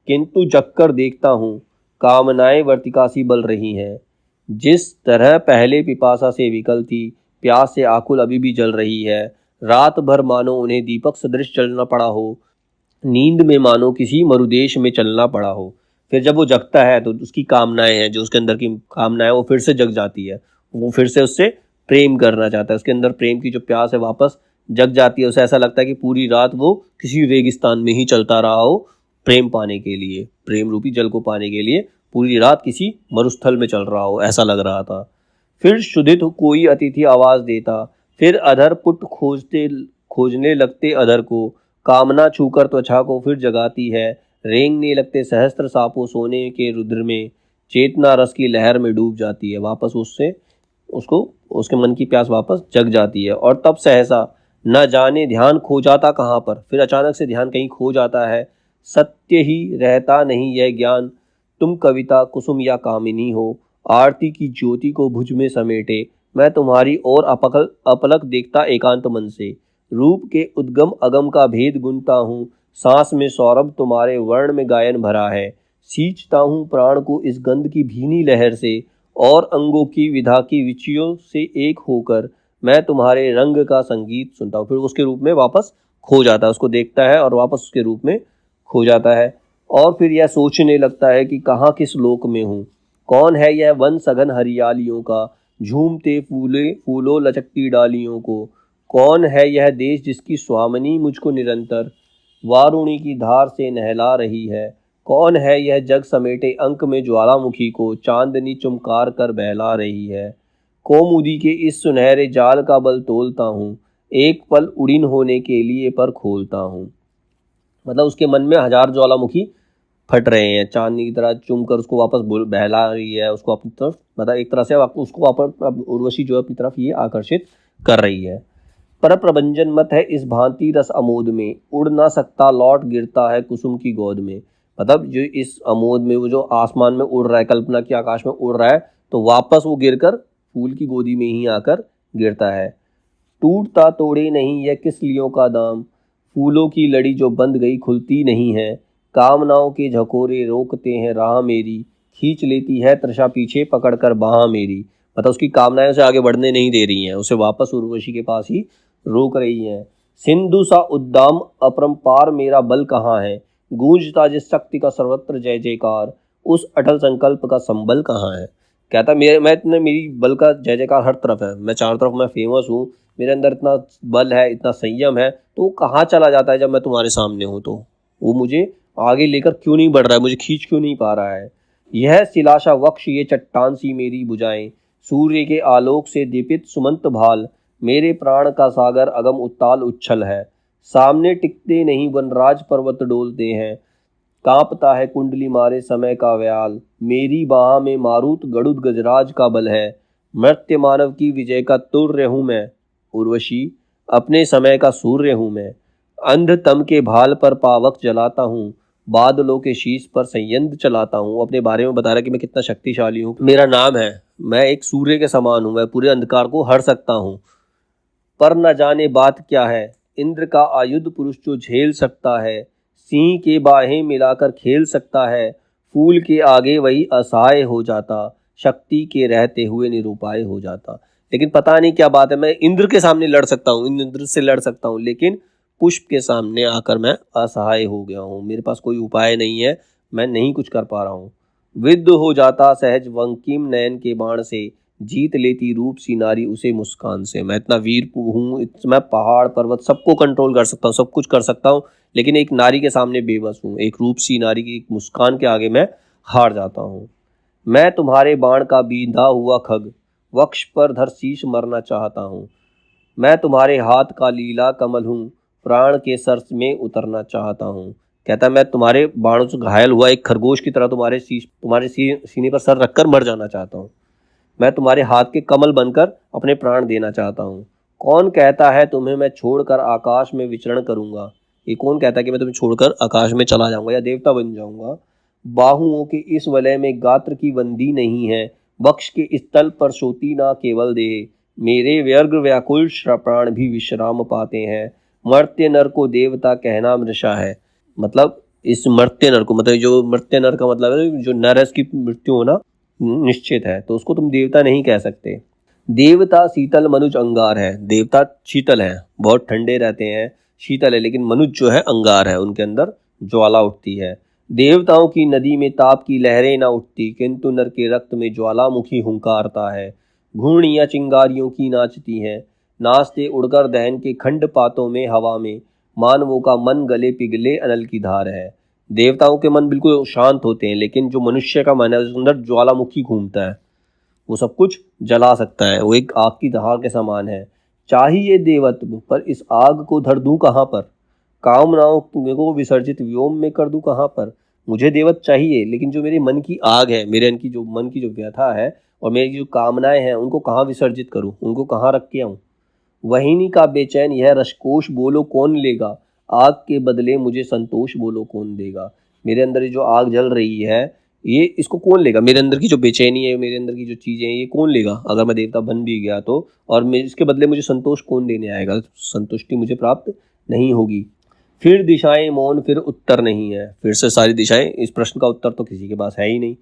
किंतु जगकर देखता हूँ कामनाएं वर्तिका सी बल रही हैं। जिस तरह पहले पिपासा से विकल थी, प्यास से आकुल अभी भी जल रही है। रात भर मानो उन्हें दीपक सदृश चलना पड़ा हो, नींद में मानो किसी मरुदेश में चलना पड़ा हो। फिर जब वो जगता है तो उसकी कामनाएं हैं, जो उसके अंदर की कामनाएं वो फिर से जग जाती है, वो फिर से उससे प्रेम करना चाहता है, उसके अंदर प्रेम की जो प्यास है वापस जग जाती है। उसे ऐसा लगता है कि पूरी रात वो किसी रेगिस्तान में ही चलता रहा हो प्रेम पाने के लिए, प्रेम रूपी जल को पाने के लिए पूरी रात किसी मरुस्थल में चल रहा हो, ऐसा लग रहा था। फिर शुद्धित कोई अतिथि आवाज देता, फिर अधर पुट खोजने लगते अधर को, कामना छूकर त्वचा को फिर जगाती है, रेंगने लगते सहस्त्र सापों सोने के रुद्र में, चेतना रस की लहर में डूब जाती है। वापस उसको उसके मन की प्यास वापस जग जाती है। और तब सहसा न जाने ध्यान खो जाता कहाँ पर, फिर अचानक से ध्यान कहीं खो जाता है। सत्य ही रहता नहीं यह ज्ञान, तुम कविता कुसुम या कामिनी हो, आरती की ज्योति को भुज में समेटे, मैं तुम्हारी ओर अपलक देखता एकांत मन से, रूप के उद्गम अगम का भेद गुनता हूँ, सांस में सौरभ तुम्हारे वर्ण में गायन भरा है, सींचता हूँ प्राण को इस गंध की भीनी लहर से, और अंगों की विधा की विचियों से एक होकर मैं तुम्हारे रंग का संगीत सुनता हूँ। फिर उसके रूप में वापस खो जाता है, उसको देखता है और वापस उसके रूप में खो जाता है। और फिर यह सोचने लगता है कि कहाँ किस लोक में हूँ, कौन है यह वन सघन हरियालियों का, झूमते फूलों लचकती डालियों को, कौन है यह देश जिसकी स्वामिनी मुझको निरंतर वारुणी की धार से नहला रही है, कौन है यह जग समेटे अंक में ज्वालामुखी को चांदनी चुमकार कर बहला रही है। कौमुदी के इस सुनहरे जाल का बल तोलता हूँ, एक पल उड़ीन होने के लिए पर खोलता हूँ। मतलब उसके मन में हजार ज्वालामुखी फट रहे हैं, चांदनी की तरह चुमकर उसको वापस बहला रही है, उसको अपनी तरफ, मतलब एक तरह से उसको वापस उर्वशी जो है अपनी तरफ ये आकर्षित कर रही है। पर प्रभंजन मत है इस भांति रस अमोद में, उड़ ना सकता लौट गिरता है कुसुम की गोद में। मतलब जो इस अमोद में, वो जो आसमान में उड़ रहा है, कल्पना के आकाश में उड़ रहा है, तो वापस वो गिरकर फूल की गोदी में ही आकर गिरता है। टूटता तोड़े नहीं यह किस लियों का दाम, फूलों की लड़ी जो बंद गई खुलती नहीं है, कामनाओं के झकोरे रोकते हैं राह मेरी, खींच लेती है तृषा पीछे पकड़कर बाह मेरी। मतलब उसकी कामनाएं से आगे बढ़ने नहीं दे रही हैं, उसे वापस उर्वशी के पास ही रोक रही हैं। सिंधु सा उद्दाम अपरंपार मेरा बल कहाँ है, गूंजता जिस शक्ति का सर्वत्र जय जयकार, उस अटल संकल्प का संबल कहाँ है। कहता मेरी बल का जय जयकार हर तरफ है, मैं चारों तरफ मैं फेमस हूँ, मेरे अंदर इतना बल है, इतना संयम है, तो वो कहाँ चला जाता है जब मैं तुम्हारे सामने हूँ। तो वो मुझे आगे लेकर क्यों नहीं बढ़ रहा है, मुझे खींच क्यों नहीं पा रहा है। यह शिलाशा वक्ष ये चट्टान सी मेरी भुजाएं, सूर्य के आलोक से दीपित सुमंत भाल, मेरे प्राण का सागर अगम उत्ताल उच्छल है। सामने टिकते नहीं वनराज पर्वत डोलते हैं, कांपता है कुंडली मारे समय का व्याल, मेरी बाह में मारुत गरुड़ गजराज का बल है, मर्त्य मानव की विजय का तुर्य हूँ मैं। उर्वशी अपने समय का सूर्य हूँ मैं, अंध तम के भाल पर पावक जलाता हूँ, बादलों के शीश पर संयंत्र चलाता हूँ। अपने बारे में बता रहा कि मैं कितना शक्तिशाली हूँ, मेरा नाम है, मैं एक सूर्य के समान हूँ, मैं पूरे अंधकार को हर सकता हूँ। पर न जाने बात क्या है, इंद्र का आयुध पुरुष जो झेल सकता है, सिंह के बाहें मिलाकर खेल सकता है, फूल के आगे वही असहाय हो जाता, शक्ति के रहते हुए निरुपाय हो जाता। लेकिन पता नहीं क्या बात है, मैं इंद्र के सामने लड़ सकता हूँ, इंद्र से लड़ सकता हूँ, लेकिन पुष्प के सामने आकर मैं असहाय हो गया हूँ, मेरे पास कोई उपाय नहीं है, मैं नहीं कुछ कर पा रहा हूँ। विद्ध हो जाता सहज वंकिम नयन के बाण से, जीत लेती रूप सी नारी उसे मुस्कान से। मैं इतना वीर हूँ, मैं पहाड़ पर्वत सबको कंट्रोल कर सकता हूँ, सब कुछ कर सकता हूँ, लेकिन एक नारी के सामने बेबस हूँ, एक रूप सी नारी की एक मुस्कान के आगे मैं हार जाता हूँ। मैं तुम्हारे बाण का बींधा हुआ खग, वक्ष पर धर शीश मरना चाहता हूँ। मैं तुम्हारे हाथ का लीला कमल हूँ, प्राण के सर्स में उतरना चाहता हूँ। कहता मैं तुम्हारे बाणों से घायल हुआ एक खरगोश की तरह तुम्हारे सीने पर सर रखकर मर जाना चाहता हूँ। मैं तुम्हारे हाथ के कमल बनकर अपने प्राण देना चाहता हूँ। कौन कहता है तुम्हें मैं छोड़कर आकाश में विचरण करूंगा, ये कौन कहता है कि मैं तुम्हें छोड़कर आकाश में चला जाऊंगा या देवता बन जाऊंगा। बाहुओं के इस वलय में गात्र की बंदी नहीं है, वक्ष के इस तल पर सोती ना केवल देह, मेरे व्यर्ग व्याकुल प्राण भी विश्राम पाते हैं। मर्त्य नर को देवता कहना मृषा है। मतलब इस मर्त्य नर को, मतलब जो मर्त्य नर का मतलब है जो नर है उसकी मृत्यु होना निश्चित है, तो उसको तुम देवता नहीं कह सकते। देवता शीतल मनुज अंगार है, देवता शीतल है, बहुत ठंडे रहते हैं, शीतल है, लेकिन मनुज जो है अंगार है, उनके अंदर ज्वाला उठती है। देवताओं की नदी में ताप की लहरें ना उठती, किंतु नर के रक्त में ज्वालामुखी हुंकारता है। घूर्णियां चिंगारियों की नाचती हैं, नाचते उड़कर दहन के खंड पातों में हवा में, मानवों का मन गले पिघले अनल की धार है। देवताओं के मन बिल्कुल शांत होते हैं, लेकिन जो मनुष्य का मन है उसके अंदर ज्वालामुखी घूमता है, वो सब कुछ जला सकता है, वो एक आग की धार के समान है। चाहिए देवत्व पर इस आग को धर दूं कहाँ पर, कामनाओं को विसर्जित व्योम में कर दूं कहाँ पर। मुझे देवत्व चाहिए, लेकिन जो मेरे मन की आग है, मेरे मन की जो व्यथा है और मेरी जो कामनाएं हैं, उनको कहाँ विसर्जित करूं, उनको कहाँ रख के आऊं। वहीनी का बेचैन यह रसकोश बोलो कौन लेगा, आग के बदले मुझे संतोष बोलो कौन देगा। मेरे अंदर जो आग जल रही है, ये इसको कौन लेगा, मेरे अंदर की जो बेचैनी है, मेरे अंदर की जो चीज़ें हैं, ये कौन लेगा अगर मैं देवता बन भी गया तो। और मैं इसके बदले मुझे संतोष कौन देने आएगा, संतुष्टि मुझे प्राप्त नहीं होगी। फिर दिशाएं मौन फिर उत्तर नहीं है, फिर से सारी दिशाएं, इस प्रश्न का उत्तर तो किसी के पास है ही नहीं।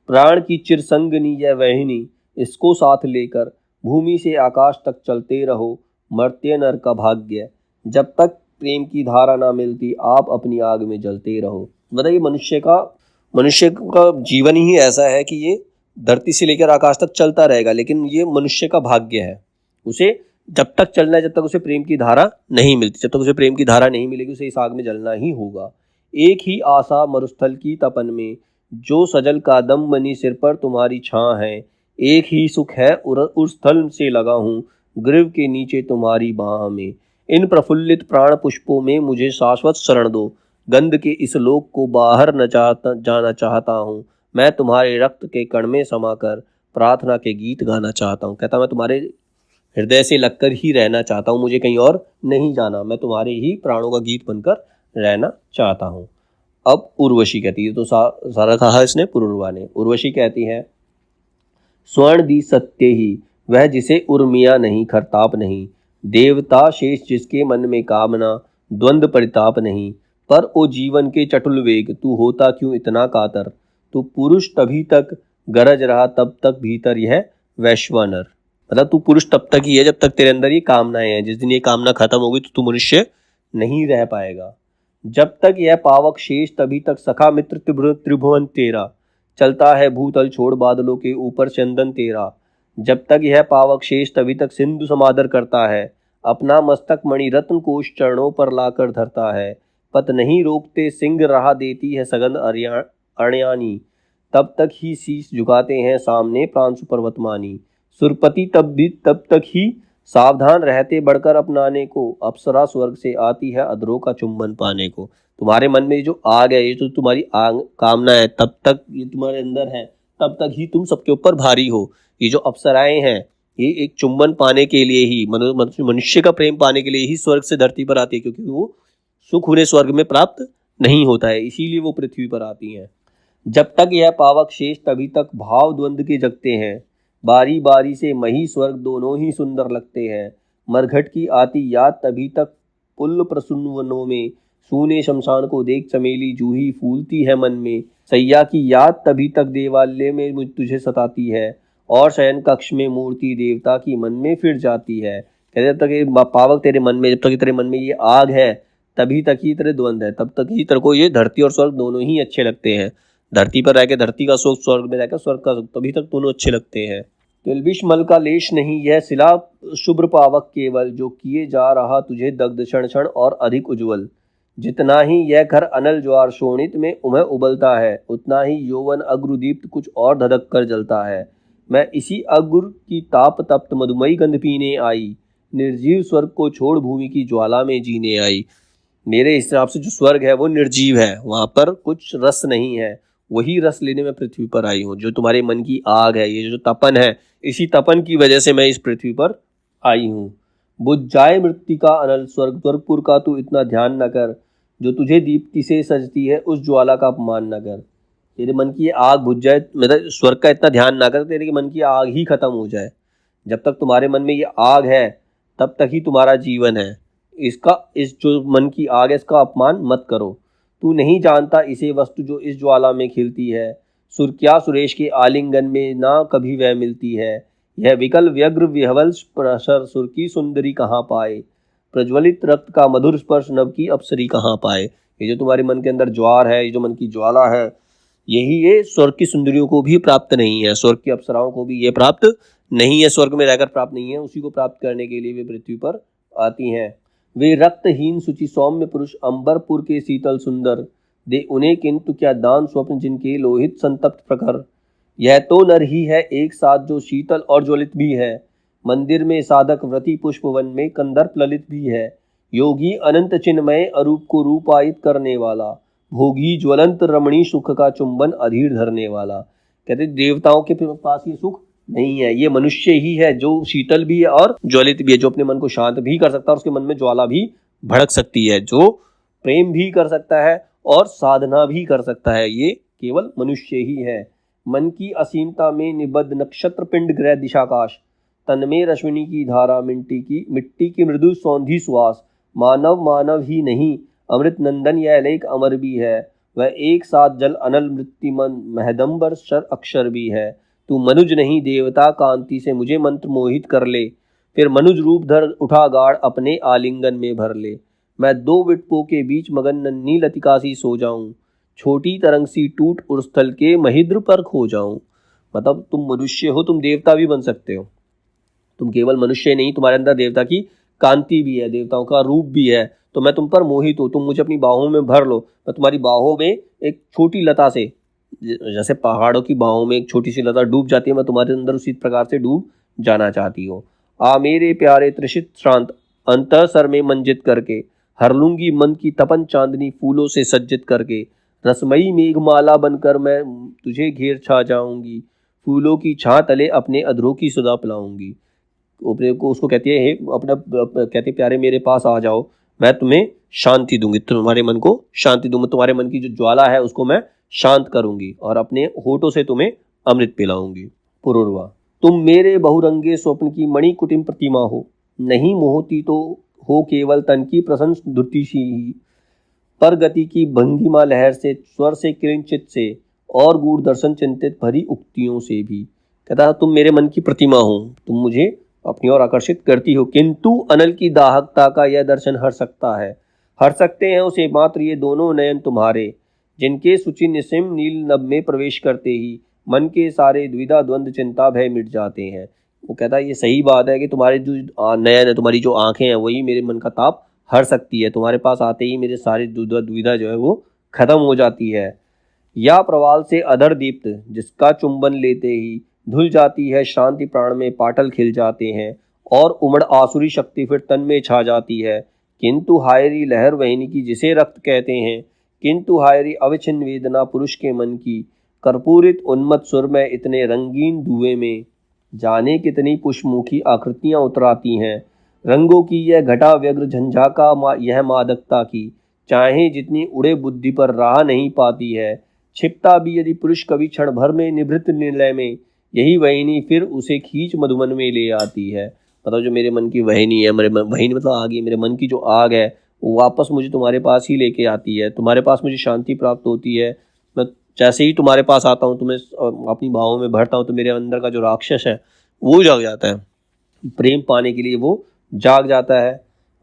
प्राण की चिरसंगनी या वहिनी, इसको साथ लेकर भूमि से आकाश तक चलते रहो, मर्त्य नर का भाग्य, जब तक प्रेम की धारा ना मिलती आप अपनी आग में जलते रहो। मतलब ये मनुष्य का जीवन ही ऐसा है कि ये धरती से लेकर आकाश तक चलता रहेगा, लेकिन ये मनुष्य का भाग्य है, उसे जब तक चलना है, जब तक उसे प्रेम की धारा नहीं मिलती, जब तक उसे प्रेम की धारा नहीं मिलेगी उसे इस आग में जलना ही होगा। एक ही आशा मरुस्थल की तपन में, जो सजल का दम बनी सिर पर तुम्हारी छां है, एक ही सुख है उस स्थल से लगा हूँ, ग्रीव के नीचे तुम्हारी बाह में। इन प्रफुल्लित प्राण पुष्पों में मुझे शाश्वत शरण दो, गंध के इस लोक को बाहर न जाना चाहता हूँ, मैं तुम्हारे रक्त के कण में समाकर प्रार्थना के गीत गाना चाहता हूँ। कहता मैं तुम्हारे हृदय से लगकर ही रहना चाहता हूँ, मुझे कहीं और नहीं जाना, मैं तुम्हारे ही प्राणों का गीत बनकर रहना चाहता हूँ। अब उर्वशी कहती है, तो सारा कहा इसने पुरुरवा ने। उर्वशी कहती है, स्वर्ण दी सत्य ही वह जिसे उर्मिया नहीं खरताप नहीं, देवता शेष जिसके मन में कामना, द्वंद्व परिताप नहीं। पर ओ जीवन के चटुल वेग, तू होता क्यों इतना कातर। तू पुरुष तभी तक गरज रहा, तब तक भीतर यह वैश्वानर। मतलब तू पुरुष तब तक ही है जब तक तेरे अंदर ये कामनाएं हैं। जिस दिन ये कामना खत्म होगी तो तू मनुष्य नहीं रह पाएगा। जब तक यह पावक शेष, तभी तक सखा मित्र त्रिभुवन तेरा। चलता है भूतल छोड़, बादलों के ऊपर चंदन तेरा। जब तक यह पावक शेष, तभी तक सिंधु समादर करता है। अपना मस्तक मणि रत्न कोश चरणों पर लाकर धरता है। पत नहीं रोकते सिंह, राह देती है सगंध अरण्यानी। तब तक ही शीश झुकाते हैं सामने प्रांशु पर्वतमानी। सुरपति तब तक ही सावधान रहते बढ़कर अपनाने को। अप्सरा स्वर्ग से आती है अधरों का चुंबन पाने को। तुम्हारे मन में जो आग है, ये जो तुम्हारी आग कामना है, तब तक ये तुम्हारे अंदर है, तब तक ही तुम सबके ऊपर भारी हो। ये जो अप्सराएं हैं, ये एक चुंबन पाने के लिए ही, मनुष्य का प्रेम पाने के लिए ही स्वर्ग से धरती पर आती है, क्योंकि वो सुख उन्हें स्वर्ग में प्राप्त नहीं होता है, इसीलिए वो पृथ्वी पर आती हैं। जब तक यह पावक शेष, तभी तक भाव द्वंद्व के जगते हैं। बारी बारी से मही स्वर्ग दोनों ही सुंदर लगते हैं। मरघट की आती याद, तभी तक पुल्ल प्रसूनवनों में। सूने शमशान को देख चमेली जूही फूलती है मन में। सैया की याद, तभी तक देवालय में मुझ तुझे सताती है। और शयन कक्ष में मूर्ति देवता की मन में फिर जाती है। कहते जब तक ये पावक तेरे मन में, जब तक तेरे मन में ये आग है, तभी तक ही तेरे द्वंद्व है, तब तक ही तेरे को ये धरती और स्वर्ग दोनों ही अच्छे लगते हैं। धरती पर रह के धरती का सुख, स्वर्ग में रहकर स्वर्ग का सुख, तभी तक दोनों अच्छे लगते हैं। तिलबिश मल का लेश नहीं, यह सिला शुभ्र पावक केवल। जो किए जा रहा तुझे दग्ध क्षण क्षण और अधिक उज्ज्वल। जितना ही यह घर अनल ज्वार शोणित में उमय उबलता है, उतना ही यौवन अग्रुदीप्त कुछ और धधक कर जलता है। मैं इसी अग्र की ताप तप्त मधुमयी गंध पीने आई। निर्जीव स्वर्ग को छोड़ भूमि की ज्वाला में जीने आई। मेरे हिसाब से जो स्वर्ग है वो निर्जीव है, वहां पर कुछ रस नहीं है। वही रस लेने में पृथ्वी पर आई हूँ। जो तुम्हारे मन की आग है, ये जो तपन है, इसी तपन की वजह से मैं इस पृथ्वी पर आई हूँ। बुझ जाए मृत्तिका अनल, स्वर्गपुर का तू इतना ध्यान न कर। जो तुझे दीप्ति से सजती है, उस ज्वाला का अपमान न कर। तेरे मन की आग बुझ जाए, मतलब स्वर्ग का इतना ध्यान ना कर, तेरे मन की आग ही खत्म हो जाए। जब तक तुम्हारे मन में ये आग है, तब तक ही तुम्हारा जीवन है। इस जो मन की आग है, इसका अपमान मत करो। तू नहीं जानता इसे वस्तु जो इस ज्वाला में खिलती है। सुरक्या सुरेश के आलिंगन में ना कभी वह मिलती है। यह विकल व्यग्र विहवल प्रसर, सुर की सुंदरी कहाँ पाए। प्रज्वलित रक्त का मधुर स्पर्श, नव की अप्सरी कहाँ पाए। ये जो तुम्हारे मन के अंदर ज्वार है, ये जो मन की ज्वाला है, यही ये स्वर्ग की सुंदरियों को भी प्राप्त नहीं है, स्वर्ग की अप्सराओं को भी ये प्राप्त नहीं है, स्वर्ग में रहकर प्राप्त नहीं है। उसी को प्राप्त करने के लिए वे पृथ्वी पर आती हैं। वे रक्तहीन सुचि सौम्य पुरुष, अंबरपुर के शीतल सुंदर। दे उन्हें किंतु क्या दान स्वप्न, जिनके लोहित संतप्त प्रखर। यह तो नर ही है एक साथ, जो शीतल और ज्वलित भी है। मंदिर में साधक व्रति, पुष्प वन में कंदर्प ललित भी है। योगी अनंत चिन्मय, अरूप को रूपायित करने वाला। भोगी ज्वलंत रमणी, सुख का चुंबन अधीर धरने वाला। कहते देवताओं के पास ये सुख नहीं है, ये मनुष्य ही है जो शीतल भी है और ज्वलित भी है, जो अपने मन को शांत भी कर सकता है और उसके मन में ज्वाला भी भड़क सकती है, जो प्रेम भी कर सकता है और साधना भी कर सकता है। ये केवल मनुष्य ही है। मन की असीमता में निबद्ध नक्षत्र पिंड ग्रह दिशाकाश। तन में रश्मिनी की धारा, मिट्टी की मृदु सौंधी सुवास। मानव ही नहीं, अमृत नंदन यह लेख अमर भी है। वह एक साथ जल अनल मृत्युमन, महदंबर शर अक्षर भी है। तू मनुज नहीं देवता, कांति से मुझे मंत्र मोहित कर ले। फिर मनुज रूप धर उठा गाढ़, अपने आलिंगन में भर ले। मैं दो विटपों के बीच मगन नन्ही लतिका सी सो जाऊं। छोटी तरंग सी टूट उर्स्थल के महिद्र पर खो जाऊं। मतलब तुम मनुष्य हो, तुम देवता भी बन सकते हो। तुम केवल मनुष्य नहीं, तुम्हारे अंदर देवता की कांति भी है, देवताओं का रूप भी है। तो मैं तुम पर मोहित हूँ, तुम मुझे अपनी बाहों में भर लो। मैं तुम्हारी बाहों में एक छोटी लता से, जैसे पहाड़ों की बाहों में एक छोटी सी लता डूब जाती है, मैं तुम्हारे अंदर उसी प्रकार से डूब जाना चाहती हूँ। आ मेरे प्यारे त्रिषित श्रांत, अंतर सर में मंजित करके। हर लूंगी मन की तपन चांदनी, फूलों से सज्जित करके। रसमयी मेघमाला बनकर मैं तुझे घेर छा जाऊंगी। फूलों की छां तले अपने अधरों की सुधा पिलाऊंगी। उसको कहती है, अपना कहते प्यारे मेरे पास आ जाओ, मैं तुम्हें शांति दूंगी, तुम्हारे मन को शांति दूंगी, तुम्हारे मन की जो ज्वाला है उसको मैं शांत करूंगी और अपने होठों से तुम्हें अमृत पिलाऊंगी। पुरुरवा। तुम मेरे बहुरंगे स्वप्न की मणि कुटिम प्रतिमा हो। नहीं मोहती तो हो केवल तन की प्रशंस द्रुति सी ही, पर गति की भंगिमा लहर से, स्वर से, किंचित से और गूढ़ दर्शन चिंतित भरी उक्तियों से भी। कहता तुम मेरे मन की प्रतिमा हो, तुम मुझे अपनी ओर आकर्षित करती हो, किंतु अनल की दाहकता का यह दर्शन हर सकता है, हर सकते हैं उसे मात्र ये दोनों नयन तुम्हारे, जिनके सुचि निसिम नील नभ में प्रवेश करते ही मन के सारे द्विधा द्वंद्व चिंता भय मिट जाते हैं। वो कहता है ये सही बात है कि तुम्हारे जो नयन है, तुम्हारी जो आंखें हैं, वही मेरे मन का ताप हर सकती है। तुम्हारे पास आते ही मेरे सारी दुविधा जो है वो खत्म हो जाती है। या प्रवाल से अधर दीप्त, जिसका चुंबन लेते ही धुल जाती है शांति, प्राण में पाटल खिल जाते हैं और उमड़ आसुरी शक्ति फिर तन में छा जाती है। किंतु हायरी लहर वहिनी की, जिसे रक्त कहते हैं, किंतु हायरी अविच्छिन्न वेदना पुरुष के मन की, कर्पूरित उन्मत्त सुर में इतने रंगीन धुएं में जाने कितनी पुष्पमुखी आकृतियां उतराती हैं। रंगों की यह घटा व्यग्र झंझाका यह मादकता की, चाहे जितनी उड़े बुद्धि पर राह नहीं पाती है। छिपता भी यदि पुरुष कभी क्षण भर में निभृत निर्लय में, यही वहिनी फिर उसे खींच मधुमन में ले आती है। मतलब जो मेरे मन की वहिनी है, मेरे वहिनी मतलब आग है, मेरे मन की जो आग है वो वापस मुझे तुम्हारे पास ही लेके आती है। तुम्हारे पास मुझे शांति प्राप्त होती है। मैं जैसे ही तुम्हारे पास आता हूँ, तुम्हें अपनी भावों में भरता हूँ, तो मेरे अंदर का जो राक्षस है वो जाग जाता है। प्रेम पाने के लिए वो जाग जाता है।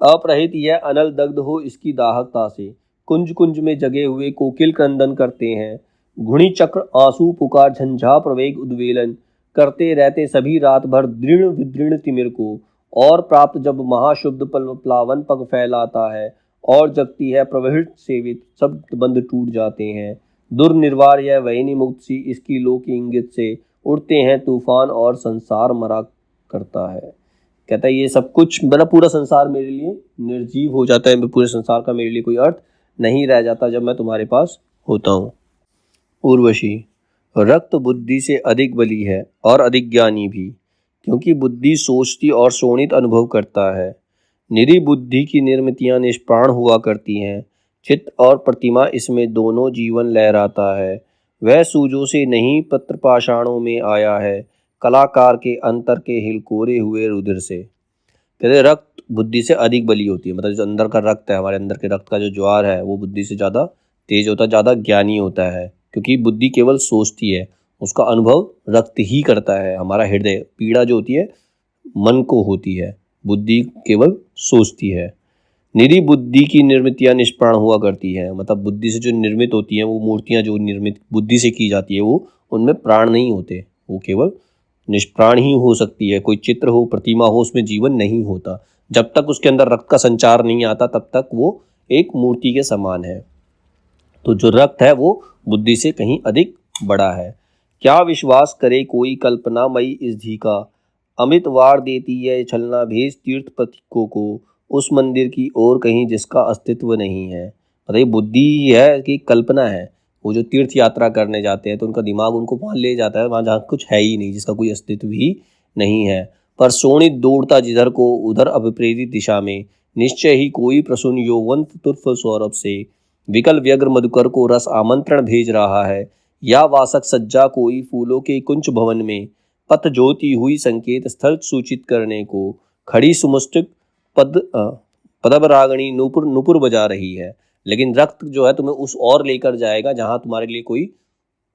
अपरहित यह अनल दग्ध हो इसकी दाहकता से, कुंज कुंज में जगे हुए कोकिल क्रंदन करते हैं। घुणी चक्र आंसू पुकार झंझा प्रवेग उद्वेलन करते रहते सभी रात भर दृढ़ विदृढ़ तिमिर को। और प्राप्त जब महाशुद्ध प्लावन पग फैलाता है और जगती है प्रवृत्त सेवित, सब बंद टूट जाते हैं। दुर्निर्वार यह वहिनी मुक्त सी, इसकी लोक इंगित से उड़ते हैं तूफान और संसार मरा करता है। कहता है ये सब कुछ, मेरा पूरा संसार मेरे लिए निर्जीव हो जाता है, पूरे संसार का मेरे लिए कोई अर्थ नहीं रह जाता जब मैं तुम्हारे पास होता हूँ। उर्वशी, रक्त बुद्धि से अधिक बली है और अधिक ज्ञानी भी, क्योंकि बुद्धि सोचती और शोणित अनुभव करता है। निरी बुद्धि की निर्मितियाँ निष्प्राण हुआ करती हैं। चित्त और प्रतिमा इसमें दोनों जीवन लहराता है। वह सूजों से नहीं पत्र पाषाणों में आया है, कलाकार के अंतर के हिलकोरे हुए रुधिर से। कहते रक्त बुद्धि से अधिक बली होती है, मतलब जो अंदर का रक्त है, हमारे अंदर के रक्त का जो ज्वार है वो बुद्धि से ज़्यादा तेज होता है, ज़्यादा ज्ञानी होता है। क्योंकि बुद्धि केवल सोचती है, उसका अनुभव रक्त ही करता है। हमारा हृदय पीड़ा जो होती है मन को होती है, बुद्धि केवल सोचती है। निरी बुद्धि की निर्मितियाँ निष्प्राण हुआ करती हैं, मतलब बुद्धि से जो निर्मित होती हैं वो मूर्तियाँ जो निर्मित बुद्धि से की जाती है वो उनमें प्राण नहीं होते, वो केवल निष्प्राण ही हो सकती है। कोई चित्र हो, प्रतिमा हो, उसमें जीवन नहीं होता। जब तक उसके अंदर रक्त का संचार नहीं आता तब तक वो एक मूर्ति के समान है। तो जो रक्त है वो बुद्धि से कहीं अधिक बड़ा है। क्या विश्वास करे कोई कल्पना मई इस धी का, अमित वार देती है छलना भेज तीर्थ प्रतीकों को, उस मंदिर की ओर कहीं जिसका अस्तित्व नहीं है। मतलब ये बुद्धि है कि कल्पना है। वो जो तीर्थ यात्रा करने जाते हैं तो उनका दिमाग उनको वहाँ ले जाता है, वहाँ जहाँ कुछ है ही नहीं, जिसका कोई अस्तित्व ही नहीं है। पर शोणित दौड़ता जिधर को उधर अभिप्रेरित दिशा में, निश्चय ही कोई प्रसून यौवन तुर्फ सौरभ से विकल व्यग्र मधुकर को रस आमंत्रण भेज रहा है। या वासक सज्जा कोई फूलों के कुंज भवन में पथ ज्योति हुई संकेत स्थल सूचित करने को, खड़ी सुमुष्टिक पदबरागणी नूपुर नूपुर बजा रही है। लेकिन रक्त जो है तुम्हें उस और लेकर जाएगा जहां तुम्हारे लिए कोई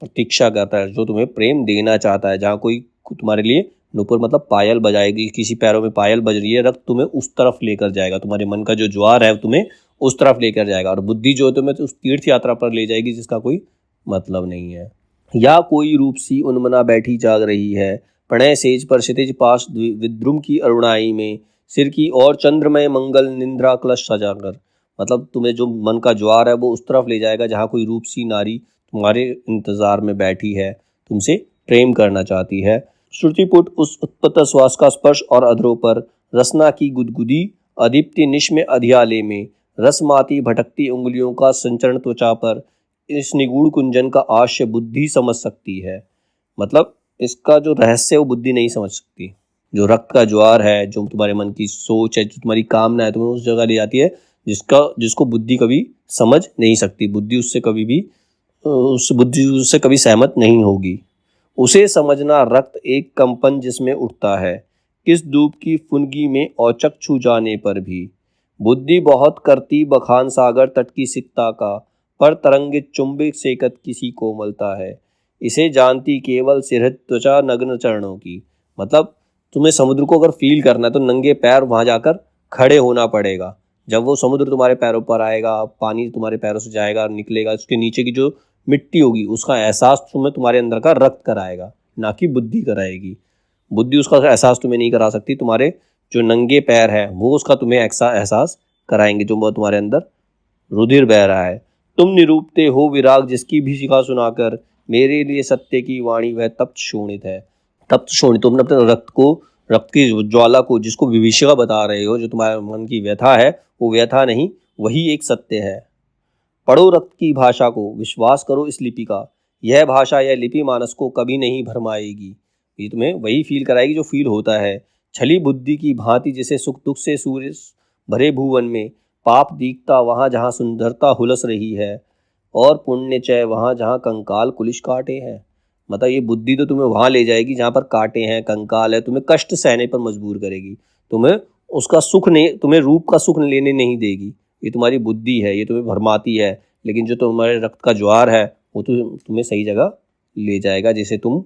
प्रतीक्षा करता है, जो तुम्हें प्रेम देना चाहता है, जहां कोई तुम्हारे लिए नूपुर मतलब पायल बजाएगी, किसी पैरों में पायल बज रही है, रक्त तुम्हें उस तरफ लेकर जाएगा। तुम्हारे मन का जो ज्वार है तुम्हें उस तरफ लेकर जाएगा, और बुद्धि जो है तुम्हें उस तीर्थ यात्रा पर ले जाएगी जिसका कोई मतलब नहीं है। या कोई रूप सी उन्मना बैठी जाग रही है, प्रणय सेज पर क्षितिज पास विद्रुम की अरुणाई में, सिर की और चंद्रमय मंगल निंद्रा कलश सजाकर। मतलब तुम्हें जो मन का ज्वार है वो उस तरफ ले जाएगा जहाँ कोई रूप सी नारी तुम्हारे इंतजार में बैठी है, तुमसे प्रेम करना चाहती है। श्रुतिपुट उस उत्पत्त श्वास का स्पर्श और अधरों पर रसना की गुदगुदी अदीप्ति निश में अधियाले में, रसमाती भटकती उंगलियों का संचरण त्वचा पर, इस निगूढ़ कुंजन का आश्य बुद्धि समझ सकती है। मतलब इसका जो रहस्य है वो बुद्धि नहीं समझ सकती। जो रक्त का ज्वार है, जो तुम्हारे मन की सोच है, जो तुम्हारी कामना है, तुम्हें उस जगह ले जाती है जिसको बुद्धि कभी समझ नहीं सकती। बुद्धि उससे कभी भी बुद्धि उससे कभी सहमत नहीं होगी। उसे समझना रक्त एक कंपन जिसमें उठता है, किस धूप की फुनगी में औचक छू जाने पर भी। बुद्धि बहुत करती बखान सागर तट की सिकता का, पर तरंगित चुंबिक सेकत किसी कोमलता है। इसे जानती केवल सिरहित त्वचा नग्न चरणों की। मतलब तुम्हें समुद्र को अगर फील करना है तो नंगे पैर वहां जाकर खड़े होना पड़ेगा। जब वो समुद्र तुम्हारे पैरों पर आएगा, पानी तुम्हारे पैरों से जाएगा, निकलेगा, उसके नीचे की जो मिट्टी होगी उसका एहसास तुम्हें तुम्हारे अंदर का रक्त कराएगा, ना कि बुद्धि कराएगी। बुद्धि उसका एहसास तुम्हें नहीं करा सकती, तुम्हारे जो नंगे पैर है वो उसका तुम्हें एहसास कराएंगे, जो वो तुम्हारे अंदर रुधिर बह रहा है। तुम निरूपते हो विराग जिसकी भी शिखा सुनाकर, मेरे लिए सत्य की वाणी वह तप्त शोणित है। तप्त शोणित, तुमने अपने रक्त की ज्वाला को जिसको विभीषिका बता रहे हो, जो तुम्हारे मन की व्यथा है, वो व्यथा नहीं, वही एक सत्य है। पढ़ो रक्त की भाषा को, विश्वास करो इस लिपि का, यह भाषा यह लिपि मानस को कभी नहीं भरमाएगी। ये तुम्हें वही फील कराएगी जो फील होता है। छली बुद्धि की भांति जिसे सुख दुख से सूर्य भरे भुवन में, पाप दीखता वहाँ जहाँ सुंदरता हुलस रही है, और पुण्य चय वहाँ जहाँ कंकाल कुलिश काटे हैं। मतलब ये बुद्धि तो तुम्हें वहाँ ले जाएगी जहाँ पर कांटे हैं, कंकाल है, तुम्हें कष्ट सहने पर मजबूर करेगी, तुम्हें उसका सुख नहीं, तुम्हें रूप का सुख लेने नहीं देगी। ये तुम्हारी बुद्धि है, ये तुम्हें भरमाती है। लेकिन जो तुम्हारे रक्त का ज्वार है वो तो तुम्हें सही जगह ले जाएगा, जिसे तुम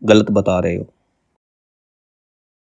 गलत बता रहे हो।